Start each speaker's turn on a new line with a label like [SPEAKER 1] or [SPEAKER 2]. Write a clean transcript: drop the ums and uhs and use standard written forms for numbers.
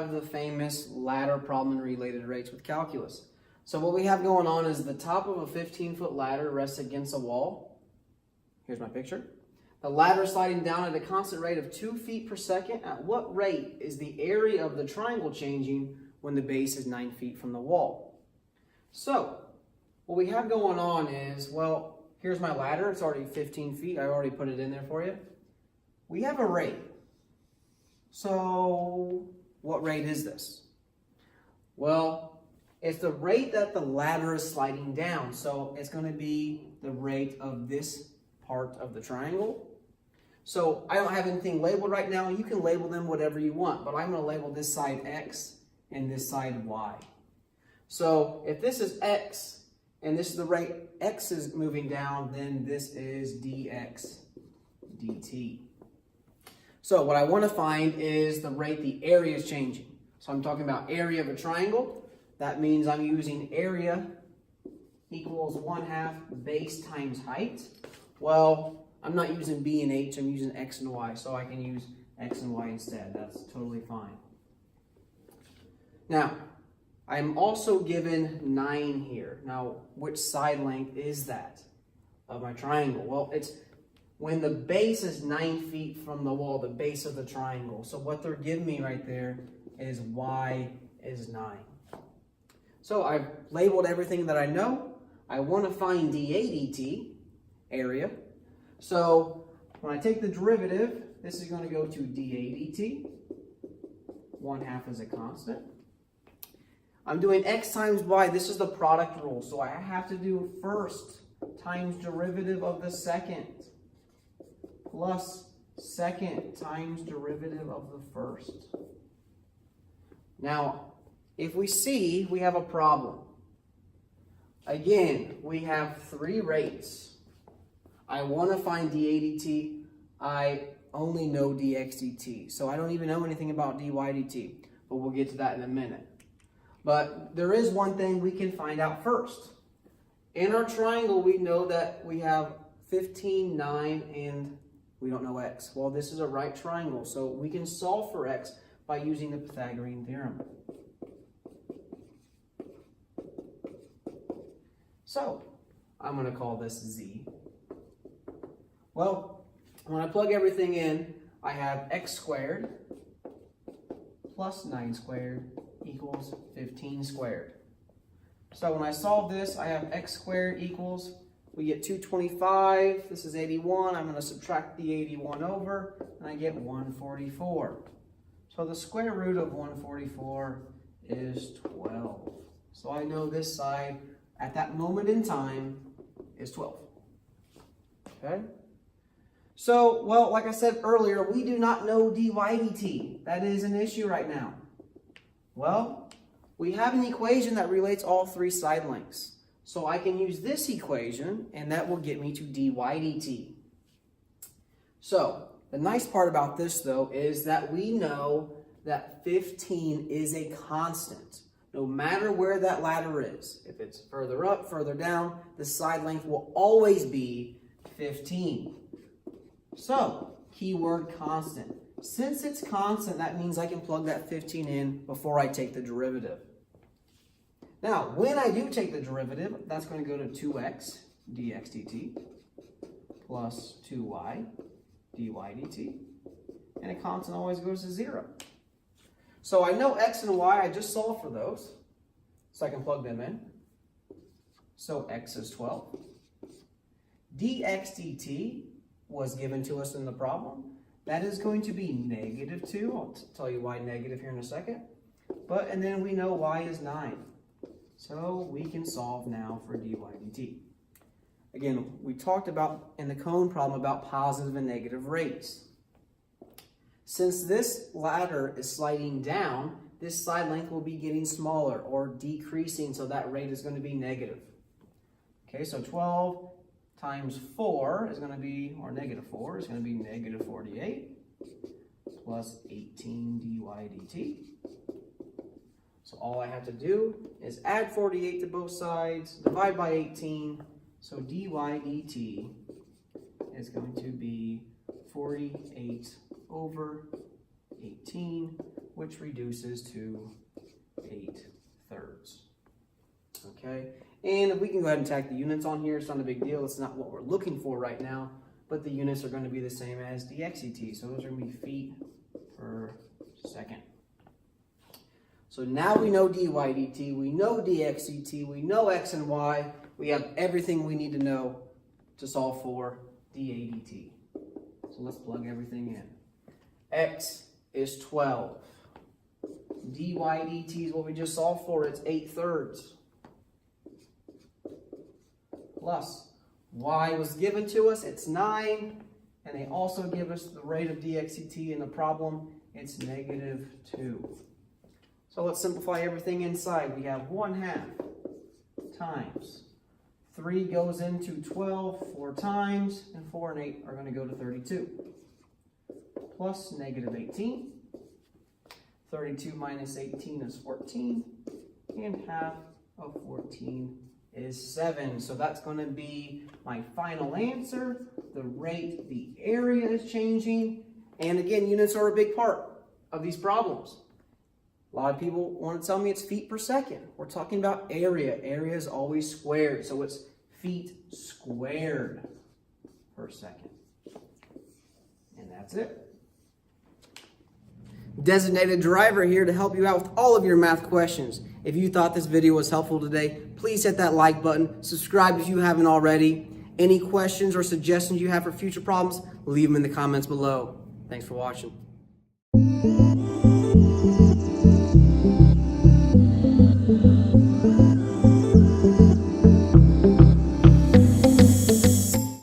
[SPEAKER 1] have the famous ladder problem and related rates with calculus. So what we have going on is the top of a 15-foot ladder rests against a wall. Here's my picture. The ladder is sliding down at a constant rate of 2 feet per second. At what rate is the area of the triangle changing when the base is 9 feet from the wall? So what we have going on is, well, here's my ladder. It's already 15 feet. I already put it in there for you. We have a rate. So what rate is this? Well, it's the rate that the ladder is sliding down. So it's going to be the rate of this part of the triangle. So I don't have anything labeled right now. You can label them whatever you want, but I'm going to label this side X and this side Y. So if this is X and this is the rate X is moving down, then this is dx dt. So what I want to find is the rate the area is changing. So I'm talking about area of a triangle. That means I'm using area equals 1/2 base times height. Well, I'm not using B and H, I'm using X and Y, so I can use X and Y instead. That's totally fine. Now, I'm also given 9 here. Now, which side length is that of my triangle? Well, it's when the base is 9 feet from the wall, the base of the triangle. So what they're giving me right there is Y is 9. So I've labeled everything that I know. I want to find dA dt, area. So when I take the derivative, this is going to go to dA dt. 1/2 is a constant. I'm doing x times y. This is the product rule. So I have to do first times derivative of the second plus second times derivative of the first. Now, if we see, we have a problem. Again, we have 3 rates. I want to find dA dt. I only know dx dt. So I don't even know anything about dy dt. But we'll get to that in a minute. But there is one thing we can find out first. In our triangle, we know that we have 15, 9, and we don't know x. Well, this is a right triangle, so we can solve for x by using the Pythagorean Theorem. So, I'm going to call this z. Well, when I plug everything in, I have x squared plus 9 squared equals 15 squared. So when I solve this, I have x squared equals, we get 225, this is 81, I'm going to subtract the 81 over, and I get 144. So the square root of 144 is 12. So I know this side, at that moment in time, is 12. Okay? So, well, like I said earlier, we do not know dy dt. That is an issue right now. Well, we have an equation that relates all 3 side lengths. So I can use this equation, and that will get me to dy dt. So the nice part about this, though, is that we know that 15 is a constant. No matter where that ladder is, if it's further up, further down, the side length will always be 15. So, keyword constant. Since it's constant, that means I can plug that 15 in before I take the derivative. Now, when I do take the derivative, that's going to go to 2x dx dt plus 2y dy dt. And a constant always goes to 0. So I know x and y, I just solved for those. So I can plug them in. So x is 12. dx dt was given to us in the problem. That is going to be -2. I'll tell you why negative here in a second. And then we know y is 9. So we can solve now for dy dt. Again, we talked about in the cone problem about positive and negative rates. Since this ladder is sliding down, this side length will be getting smaller or decreasing, so that rate is going to be negative. Okay, so 12 times 4 is going to be, or -4 is going to be -48 plus 18 dy dt. So all I have to do is add 48 to both sides, divide by 18, so dy dt is going to be 48 over 18, which reduces to 8/3. Okay, and we can go ahead and tack the units on here. It's not a big deal. It's not what we're looking for right now, but the units are going to be the same as dxet. So those are going to be feet per second. So now we know dy dt, we know dxet, we know x and y. We have everything we need to know to solve for dA dt. So let's plug everything in. X is 12. dy dt is what we just solved for. It's 8/3. Plus y was given to us. It's 9. And they also give us the rate of dxet in the problem. It's -2. So let's simplify everything inside. We have 1/2 times 3 goes into 12 4 times, and 4 and 8 are going to go to 32. Plus -18. 32 minus 18 is 14, and half of 14 is 7. So that's going to be my final answer. The rate, the area is changing. And again, units are a big part of these problems. A lot of people want to tell me it's feet per second. We're talking about area. Area is always squared. So it's feet squared per second. And that's it. Designated Deriver here to help you out with all of your math questions. If you thought this video was helpful today, please hit that like button. Subscribe if you haven't already. Any questions or suggestions you have for future problems, leave them in the comments below. Thanks for watching.